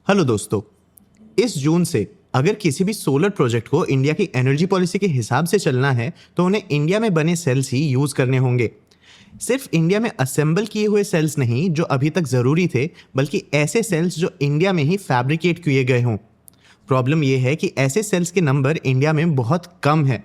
Hello दोस्तों, इस जून से अगर किसी भी सोलर प्रोजेक्ट को इंडिया की एनर्जी पॉलिसी के हिसाब से चलना है तो उन्हें इंडिया में बने सेल्स ही यूज करने होंगे। सिर्फ इंडिया में असेंबल किए हुए सेल्स नहीं जो अभी तक जरूरी थे, बल्कि ऐसे सेल्स जो इंडिया में ही फैब्रिकेट किए गए हों। प्रॉब्लम यह है कि ऐसे सेल्स के नंबर इंडिया में बहुत कम है।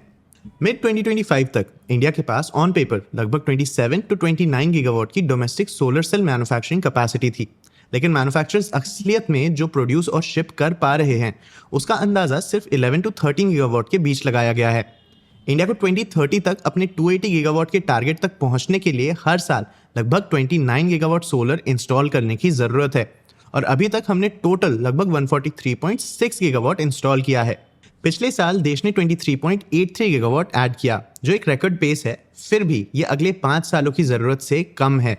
मिड 2025 तक इंडिया के पास ऑन पेपर लगभग 27 टू 29 गीगावाट की domestic solar cell manufacturing capacity थी, लेकिन मैन्युफैक्चरर्स असलियत में जो प्रोड्यूस और शिप कर पा रहे हैं उसका अंदाजा सिर्फ 11 टू 13 गीगावाट के बीच लगाया गया है। इंडिया को 2030 तक अपने 280 गीगावाट के टारगेट तक पहुंचने के लिए हर साल लगभग 29 गीगावाट सोलर इंस्टॉल करने की जरूरत है, और अभी तक हमने टोटल लगभग 143.6 गीगावाट इंस्टॉल किया है। पिछले साल देश ने 23.83 गीगावाट ऐड किया, जो एक रिकॉर्ड पेस है, फिर भी ये अगले 5 सालों की जरूरत से कम है।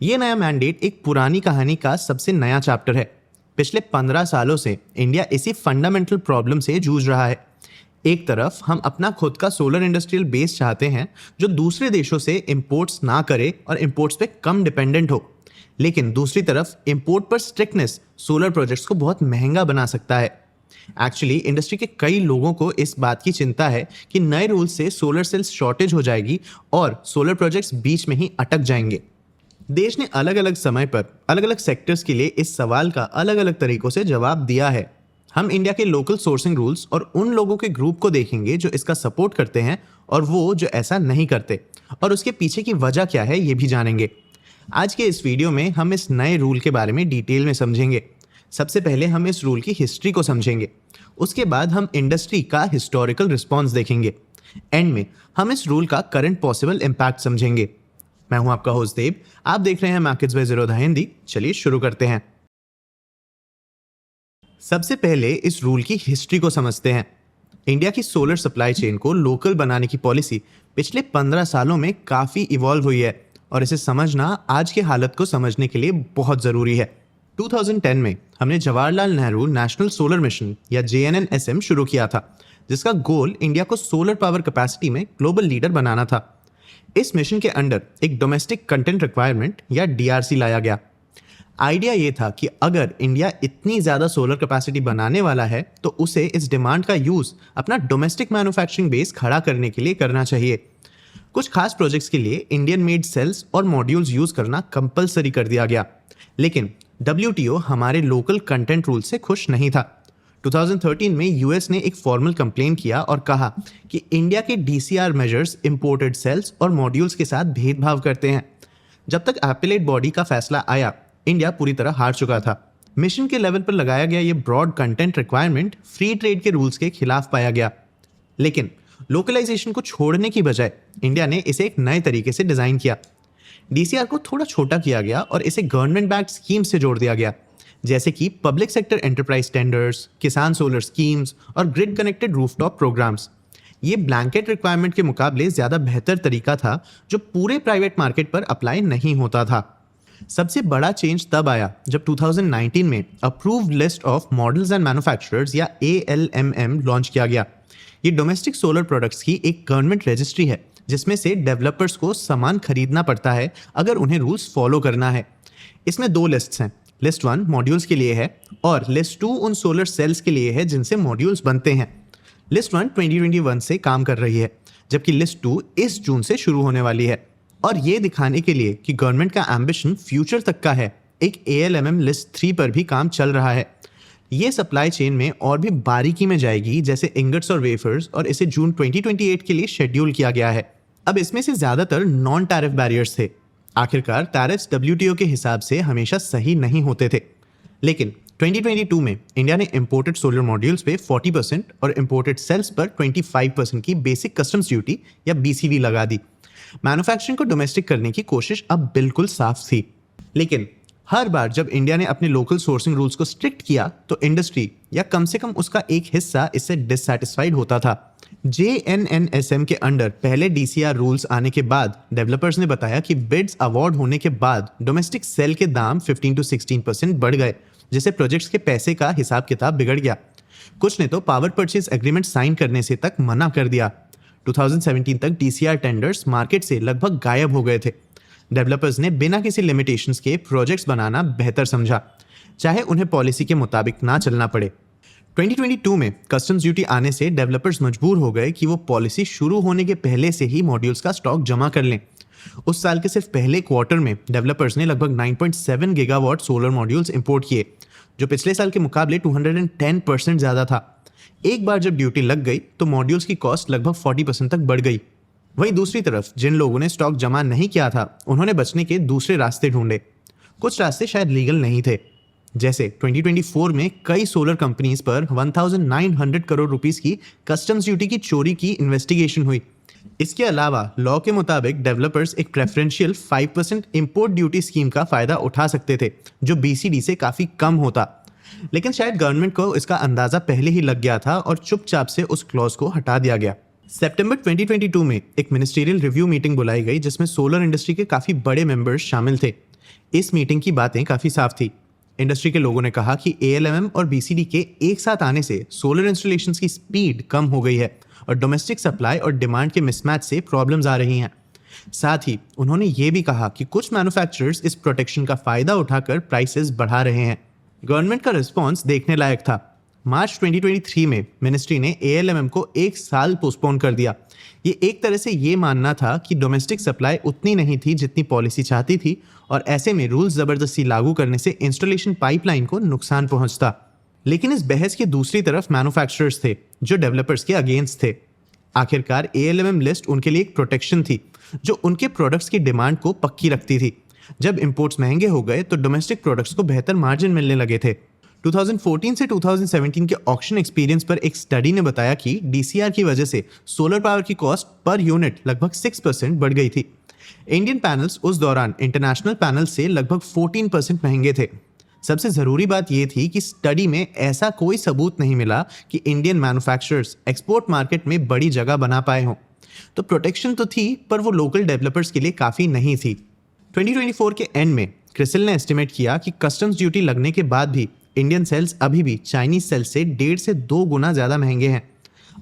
ये नया मैंडेट एक पुरानी कहानी का सबसे नया चैप्टर है। पिछले 15 सालों से इंडिया इसी फंडामेंटल प्रॉब्लम से जूझ रहा है। एक तरफ हम अपना खुद का सोलर इंडस्ट्रियल बेस चाहते हैं जो दूसरे देशों से इंपोर्ट्स ना करे और इंपोर्ट्स पे कम डिपेंडेंट हो, लेकिन दूसरी तरफ इंपोर्ट पर स्ट्रिक्टनेस सोलर प्रोजेक्ट्स को बहुत महंगा बना सकता है। एक्चुअली इंडस्ट्री के कई लोगों को इस बात की चिंता है कि नए रूल्स से सोलर सेल्स शॉर्टेज हो जाएगी और सोलर प्रोजेक्ट्स बीच में ही अटक जाएंगे। देश ने अलग अलग समय पर अलग अलग सेक्टर्स के लिए इस सवाल का अलग अलग तरीकों से जवाब दिया है। हम इंडिया के लोकल सोर्सिंग रूल्स और उन लोगों के ग्रुप को देखेंगे जो इसका सपोर्ट करते हैं और वो जो ऐसा नहीं करते, और उसके पीछे की वजह क्या है ये भी जानेंगे। आज के इस वीडियो में हम इस नए रूल के बारे में डिटेल में समझेंगे। सबसे पहले हम इस रूल की हिस्ट्री को समझेंगे, उसके बाद हम इंडस्ट्री का हिस्टोरिकल रिस्पॉन्स देखेंगे, एंड में हम इस रूल का करंट पॉसिबल इम्पैक्ट समझेंगे। मैं हूं आपका होस्ट देव, आप देख रहे हैं मार्केट्स बाय ज़ीरोधा हिंदी। चलिए शुरू करते हैं। सबसे पहले इस रूल की हिस्ट्री को समझते हैं। इंडिया की सोलर सप्लाई चेन को लोकल बनाने की पॉलिसी पिछले 15 सालों में काफी इवॉल्व हुई है, और इसे समझना आज की हालत को समझने के लिए बहुत जरूरी है। 2010 में हमने Jawaharlal Nehru national solar mission या JNNSM शुरू किया था, जिसका गोल इंडिया को सोलर पावर कैपेसिटी में ग्लोबल लीडर बनाना था। इस मिशन के अंडर एक डोमेस्टिक कंटेंट रिक्वायरमेंट या DRC लाया गया। आइडिया ये था कि अगर इंडिया इतनी ज़्यादा सोलर कैपेसिटी बनाने वाला है तो उसे इस डिमांड का यूज़ अपना डोमेस्टिक मैन्युफैक्चरिंग बेस खड़ा करने के लिए करना चाहिए। कुछ खास प्रोजेक्ट्स के लिए इंडियन मेड सेल्स और मॉड्यूल्स यूज़ करना कंपलसरी कर दिया गया, लेकिन WTO हमारे लोकल कंटेंट रूल से खुश नहीं था। 2013 में US ने एक फॉर्मल कंप्लेन किया और कहा कि इंडिया के DCR मेजर्स इंपोर्टेड सेल्स और मॉड्यूल्स के साथ भेदभाव करते हैं। जब तक एपेलेट बॉडी का फैसला आया, इंडिया पूरी तरह हार चुका था। मिशन के लेवल पर लगाया गया ये broad content requirement free trade के रूल्स के खिलाफ पाया गया, लेकिन लोकलाइजेशन को छोड़ने की बजाय इंडिया ने इसे एक नए तरीके से डिजाइन किया। DCR को थोड़ा छोटा किया गया और इसे गवर्नमेंट बैक्ड स्कीम से जोड़ दिया गया, जैसे कि पब्लिक सेक्टर एंटरप्राइज टेंडर्स, किसान सोलर स्कीम्स और ग्रिड कनेक्टेड रूफटॉप प्रोग्राम्स। ये ब्लैंकेट रिक्वायरमेंट के मुकाबले ज़्यादा बेहतर तरीका था जो पूरे प्राइवेट मार्केट पर अप्लाई नहीं होता था। सबसे बड़ा चेंज तब आया जब 2019 में approved list of models and manufacturers या ALMM लॉन्च किया गया। ये डोमेस्टिक सोलर प्रोडक्ट्स की एक गवर्नमेंट रजिस्ट्री है जिसमें से डेवलपर्स को सामान खरीदना पड़ता है अगर उन्हें रूल्स फॉलो करना है। इसमें 2 लिस्ट्स हैं। लिस्ट 1 मॉड्यूल्स के लिए है और लिस्ट 2 उन सोलर सेल्स के लिए है जिनसे मॉड्यूल्स बनते हैं। लिस्ट 1 2021 से काम कर रही है, जबकि लिस्ट 2 इस जून से शुरू होने वाली है। और ये दिखाने के लिए कि गवर्नमेंट का एम्बिशन फ्यूचर तक का है, एक ALMM लिस्ट 3 पर भी काम चल रहा है। ये सप्लाई चेन में और भी बारीकी में जाएगी, जैसे इंगट्स और वेफर्स, और इसे जून 2028 के लिए शेड्यूल किया गया है। अब इसमें से ज़्यादातर नॉन टैरिफ बैरियर्स थे। आखिरकार टैरिफ्स WTO के हिसाब से हमेशा सही नहीं होते थे, लेकिन 2022 में इंडिया ने इंपोर्टेड सोलर मॉड्यूल्स पे 40% और इंपोर्टेड सेल्स पर 25% की बेसिक कस्टम्स ड्यूटी या BCD लगा दी। मैन्युफैक्चरिंग को डोमेस्टिक करने की कोशिश अब बिल्कुल साफ थी, लेकिन हर बार जब इंडिया ने अपने लोकल सोर्सिंग रूल्स को स्ट्रिक्ट किया तो इंडस्ट्री या कम से कम उसका एक हिस्सा इससे डिससैटिस्फाइड होता था। JNNSM के अंडर पहले DCR रूल्स आने के बाद डेवलपर्स ने बताया कि बिड्स अवार्ड होने के बाद डोमेस्टिक सेल के दाम 15 to 16% बढ़ गए, जिससे प्रोजेक्ट्स के पैसे का हिसाब किताब बिगड़ गया। कुछ ने तो पावर परचेज एग्रीमेंट साइन करने से तक मना कर दिया। 2017 तक DCR टेंडर्स मार्केट से लगभग गायब हो गए थे। डेवलपर्स ने बिना किसी लिमिटेशंस के प्रोजेक्ट्स बनाना बेहतर समझा। चाहे उन्हें पॉलिसी के मुताबिक ना चलना पड़े। 2022 में कस्टम्स ड्यूटी आने से डेवलपर्स मजबूर हो गए कि वो पॉलिसी शुरू होने के पहले से ही मॉड्यूल्स का स्टॉक जमा कर लें। उस साल के सिर्फ पहले क्वार्टर में डेवलपर्स ने लगभग 9.7 गीगावाट सोलर मॉड्यूल्स इंपोर्ट किए, जो पिछले साल के मुकाबले 210% ज़्यादा था। एक बार जब ड्यूटी लग गई तो मॉड्यूल्स की कॉस्ट लगभग 40% तक बढ़ गई। वहीं दूसरी तरफ जिन लोगों ने स्टॉक जमा नहीं किया था, उन्होंने बचने के दूसरे रास्ते ढूंढे। कुछ रास्ते शायद लीगल नहीं थे, जैसे 2024 में कई सोलर कंपनीज पर 1900 करोड़ रुपीस की कस्टम्स ड्यूटी की चोरी की इन्वेस्टिगेशन हुई। इसके अलावा लॉ के मुताबिक डेवलपर्स एक प्रेफरेंशियल 5% इंपोर्ट ड्यूटी स्कीम का फायदा उठा सकते थे, जो BCD से काफी कम होता। लेकिन शायद गवर्नमेंट को इसका अंदाजा पहले ही लग गया था और चुपचाप से उस क्लॉज को हटा दिया गया। सितंबर 2022 में एक मिनिस्ट्रियल रिव्यू मीटिंग बुलाई गई, जिसमें सोलर इंडस्ट्री के काफी बड़े मेंबर्स शामिल थे। इस मीटिंग की बातें काफी साफ थी। इंडस्ट्री के लोगों ने कहा कि ALMM और BCD के एक साथ आने से सोलर इंस्टॉलेशंस की स्पीड कम हो गई है और डोमेस्टिक सप्लाई और डिमांड के मिसमैच से प्रॉब्लम्स आ रही हैं। साथ ही उन्होंने ये भी कहा कि कुछ मैन्युफैक्चरर्स इस प्रोटेक्शन का फायदा उठाकर प्राइसेस बढ़ा रहे हैं। गवर्नमेंट का रिस्पॉन्स देखने लायक था। मार्च 2023 में मिनिस्ट्री ने ALMM को एक साल पोस्टपोन कर दिया। ये एक तरह से ये मानना था कि डोमेस्टिक सप्लाई उतनी नहीं थी जितनी पॉलिसी चाहती थी, और ऐसे में रूल्स जबरदस्ती लागू करने से इंस्टॉलेशन पाइपलाइन को नुकसान पहुंचता। लेकिन इस बहस की दूसरी तरफ मैन्युफैक्चरर्स थे जो डेवलपर्स के अगेंस्ट थे। आखिरकार ALMM लिस्ट उनके लिए एक प्रोटेक्शन थी जो उनके प्रोडक्ट्स की डिमांड को पक्की रखती थी। जब इंपोर्ट्स महंगे हो गए तो डोमेस्टिक प्रोडक्ट्स को बेहतर मार्जिन मिलने लगे थे। 2014 से 2017 के ऑक्शन एक्सपीरियंस पर एक स्टडी ने बताया कि DCR की वजह से सोलर पावर की कॉस्ट पर यूनिट लगभग 6% बढ़ गई थी। इंडियन पैनल्स उस दौरान इंटरनेशनल पैनल से लगभग 14% महंगे थे। सबसे ज़रूरी बात यह थी कि स्टडी में ऐसा कोई सबूत नहीं मिला कि इंडियन मैन्युफैक्चरर्स एक्सपोर्ट मार्केट में बड़ी जगह बना पाए हों। तो प्रोटेक्शन तो थी, पर वो लोकल डेवलपर्स के लिए काफ़ी नहीं थी। 2024 के एंड में क्रिसिल ने एस्टिमेट किया कि कस्टम्स ड्यूटी लगने के बाद भी इंडियन सेल्स अभी भी चाइनीज सेल से 1.5 से 2 गुना ज़्यादा महंगे हैं।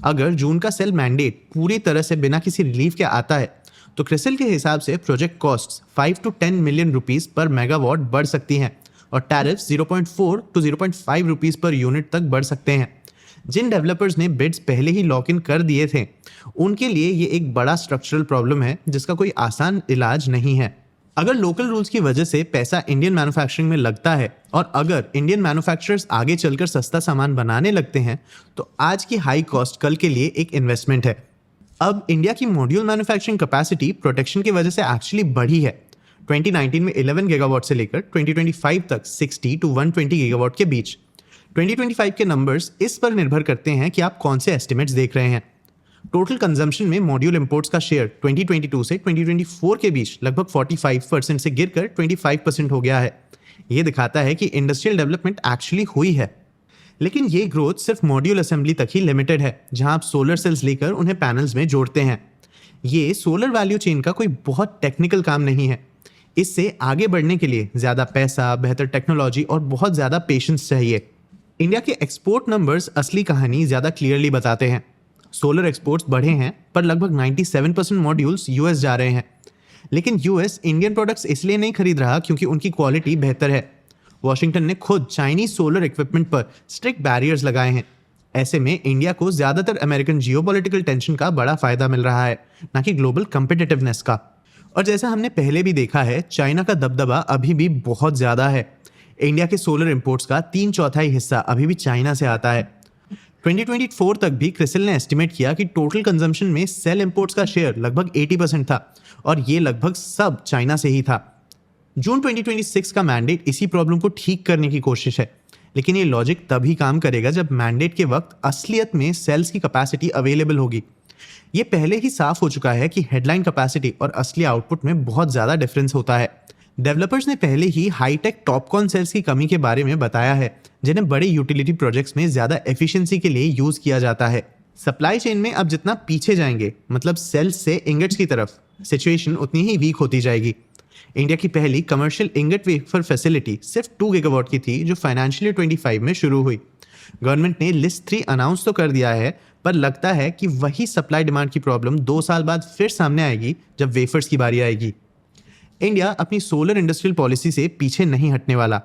अगर जून का सेल मैंडेट पूरी तरह से बिना किसी रिलीफ के आता है तो क्रिसिल के हिसाब से project costs 5 to 10 million rupees पर मेगावाट बढ़ सकती हैं और tariffs 0.4 to 0.5 rupees per unit तक बढ़ सकते हैं। जिन डेवलपर्स ने बिड्स पहले ही लॉक इन कर दिए थे, उनके लिए ये एक बड़ा स्ट्रक्चरल प्रॉब्लम है जिसका कोई आसान इलाज नहीं है। अगर लोकल रूल्स की वजह से पैसा इंडियन मैन्युफैक्चरिंग में लगता है और अगर इंडियन मैन्युफैक्चरर्स आगे चलकर सस्ता सामान बनाने लगते हैं, तो आज की हाई कॉस्ट कल के लिए एक इन्वेस्टमेंट है। अब इंडिया की मॉड्यूल मैन्युफैक्चरिंग कैपेसिटी प्रोटेक्शन की वजह से एक्चुअली बढ़ी है। 2019 में 11 गीगावाट से लेकर 2025 तक 60 to 120 गीगावाट के बीच। 2025 के नंबर्स इस पर निर्भर करते हैं कि आप कौन से एस्टिमेट्स देख रहे हैं। टोटल कंजम्पशन में मॉड्यूल इंपोर्ट्स का शेयर 2022 से 2024 के बीच लगभग 45% से गिरकर 25% हो गया है। ये दिखाता है कि इंडस्ट्रियल डेवलपमेंट एक्चुअली हुई है। लेकिन ये ग्रोथ सिर्फ मॉड्यूल असेंबली तक ही लिमिटेड है, जहां आप सोलर सेल्स लेकर उन्हें पैनल्स में जोड़ते हैं। ये सोलर वैल्यू चेन का कोई बहुत टेक्निकल काम नहीं है। इससे आगे बढ़ने के लिए ज़्यादा पैसा, बेहतर टेक्नोलॉजी और बहुत ज़्यादा पेशेंस चाहिए। इंडिया के एक्सपोर्ट नंबर्स असली कहानी ज़्यादा क्लियरली बताते हैं। सोलर एक्सपोर्ट्स बढ़े हैं, पर लगभग 97% मॉड्यूल्स US जा रहे हैं। लेकिन US इंडियन प्रोडक्ट्स इसलिए नहीं खरीद रहा क्योंकि उनकी क्वालिटी बेहतर है। वॉशिंगटन ने खुद चाइनीज सोलर इक्विपमेंट पर स्ट्रिक्ट बैरियर्स लगाए हैं। ऐसे में इंडिया को ज़्यादातर अमेरिकन जियोपॉलिटिकल टेंशन का बड़ा फायदा मिल रहा है, ना कि ग्लोबल कम्पिटिटिवनेस का। और जैसा हमने पहले भी देखा है, चाइना का दबदबा अभी भी बहुत ज़्यादा है। इंडिया के सोलर इंपोर्ट्स का 3/4 हिस्सा अभी भी चाइना से आता है। 2024 तक भी क्रिसिल ने एस्टिमेट किया कि टोटल कंजम्पशन में सेल इंपोर्ट्स का शेयर लगभग 80% था और ये लगभग सब चाइना से ही था। जून 2026 का मैंडेट इसी प्रॉब्लम को ठीक करने की कोशिश है, लेकिन ये लॉजिक तभी काम करेगा जब मैंडेट के वक्त असलियत में सेल्स की कैपेसिटी अवेलेबल होगी। ये पहले ही साफ हो चुका है कि हेडलाइन कैपेसिटी और असली आउटपुट में बहुत ज़्यादा डिफरेंस होता है। डेवलपर्स ने पहले ही हाईटेक टॉपकॉन सेल्स की कमी के बारे में बताया है, जिन्हें बड़े यूटिलिटी प्रोजेक्ट्स में ज़्यादा एफिशिएंसी के लिए यूज़ किया जाता है। सप्लाई चेन में अब जितना पीछे जाएंगे, मतलब सेल्स से इंगट्स की तरफ, सिचुएशन उतनी ही वीक होती जाएगी। इंडिया की पहली कमर्शियल इंगट वेफर फैसिलिटी सिर्फ 2 गीगावाट की थी, जो फाइनेंशियल 25 में शुरू हुई। गवर्नमेंट ने लिस्ट 3 अनाउंस तो कर दिया है, पर लगता है कि वही सप्लाई डिमांड की प्रॉब्लम 2 साल बाद फिर सामने आएगी जब वेफर्स की बारी आएगी। इंडिया अपनी सोलर इंडस्ट्रियल पॉलिसी से पीछे नहीं हटने वाला।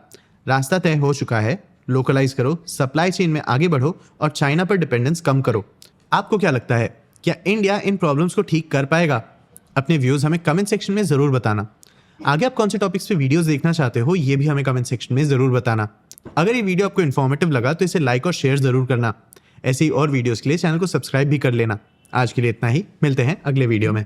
रास्ता तय हो चुका है। लोकलाइज करो, सप्लाई चेन में आगे बढ़ो और चाइना पर डिपेंडेंस कम करो। आपको क्या लगता है, क्या इंडिया इन प्रॉब्लम्स को ठीक कर पाएगा? अपने व्यूज हमें कमेंट सेक्शन में जरूर बताना। आगे आप कौन से टॉपिक्स पे वीडियोस देखना चाहते हो, ये भी हमें कमेंट सेक्शन में जरूर बताना। अगर ये वीडियो आपको इन्फॉर्मेटिव लगा तो इसे लाइक और शेयर जरूर करना। ऐसे ही और वीडियोस के लिए चैनल को सब्सक्राइब भी कर लेना। आज के लिए इतना ही, मिलते हैं अगले वीडियो में।